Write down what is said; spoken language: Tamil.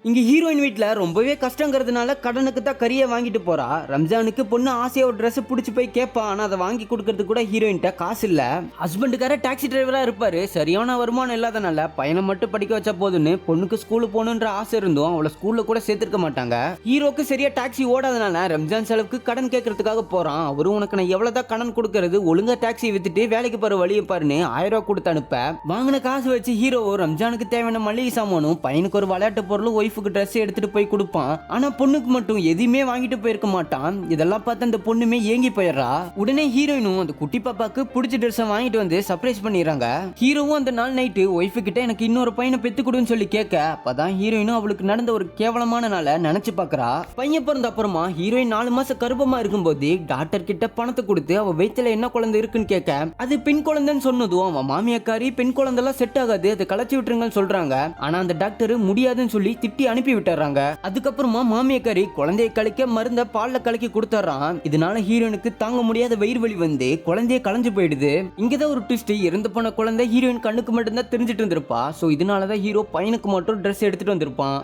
இங்க ஹீரோயின் வீட்ல ரொம்பவே கஷ்டங்கிறதுனால கடனுக்கு தான் கறியை வாங்கிட்டு போறா. ரம்ஜானுக்கு பொண்ணு ஆசையா ஒரு ட்ரெஸ் பிடிச்சி போய் கேட்பா. ஆனா அதை வாங்கி கொடுக்கறது கூட ஹீரோயின்ட்ட காசு இல்ல. ஹஸ்பண்டுக்கார டாக்ஸி டிரைவரா இருப்பாரு. சரியான வருமானம் இல்லாதனால பையனை மட்டும் படிக்க வச்சா போதுன்னு பொண்ணுக்கு ஸ்கூலு போகணுன்ற ஆசை இருந்தும் அவளை ஸ்கூல்ல கூட சேர்த்திருக்க மாட்டாங்க. ஹீரோக்கு சரியா டாக்ஸி ஓடாதனால ரம்ஜான் செலவுக்கு கடன் கேட்கறதுக்காக போறான். அவரும் உனக்கு நான் எவ்வளவுதான் கடன் கொடுக்கறது, ஒழுங்கா டாக்ஸி வித்துட்டு வேலைக்கு போற வழியை பாருன்னு 1000 ரூபாய் கொடுத்து அனுப்ப வாங்கின காசு வச்சு ஹீரோ ரம்ஜானுக்கு தேவையான மளிகை சாமானும் பையனுக்கு ஒரு விளையாட்டு பொருள் ஒய்ஃபுக்கு ட்ரெஸ் எடுத்துட்டு போய் கொடுப்பான். ஆனா பொண்ணுக்கு மட்டும் எதுவுமே வாங்கிட்டு போயிருக்க மாட்டான். இதெல்லாம் பார்த்து அந்த பொண்ணுமே ஏங்கி போயிடுறா. உடனே ஹீரோயினும் அந்த குட்டி பாப்பாக்கு பிடிச்ச ட்ரெஸ் வாங்கிட்டு வந்து சர்ப்ரைஸ் பண்ணிடுறாங்க. ஹீரோவும் அந்த நாள் நைட்டு ஒய்ஃபு கிட்ட எனக்கு இன்னொரு பையனை பெத்து கொடுன்னு சொல்லி கேட்க அப்பதான் ஹீரோயினும் அவளுக்கு நடந்த ஒரு கேவலமான நாளை நினைச்சு பாக்குறா. பையன் பிறந்த அப்புறமா ஹீரோயின் 4 மாசம் கர்ப்பமா இருக்கும்போது டாக்டர் கிட்ட பணத்தை கொடுத்து அவ வயித்துல என்ன குழந்தை இருக்குன்னு கேட்க அது பெண் குழந்தைன்னு சொன்னதும் அவன் மாமியாக்காரி பெண் குழந்தைலாம் செட் ஆகாது, அதை களைச்சி விட்டுருங்கன்னு சொல்றாங்க. ஆனா அந்த டாக்டர் முடியாதுன்னு சொல்லி திட்டி அனுப்பி விட்டுறாங்க. அதுக்கப்புறமா மாமியாக்காரி குழந்தையை கலைக்க மருந்த பால்ல கலக்கி கொடுத்துறான். இதனால ஹீரோயினுக்கு தாங்க முடியாத வயிறு வலி வந்து குழந்தைய கலைஞ்சு போயிடுது. இங்கதான் ஒரு ட்விஸ்ட், இறந்து போன குழந்தை ஹீரோயின் கண்ணுக்கு மட்டும்தான் தெரிஞ்சிட்டு இருந்திருப்பா. சோ இதனாலதான் ஹீரோ பையனுக்கு மட்டும் ட்ரெஸ் எடுத்துட்டு வந்திருப்பான்.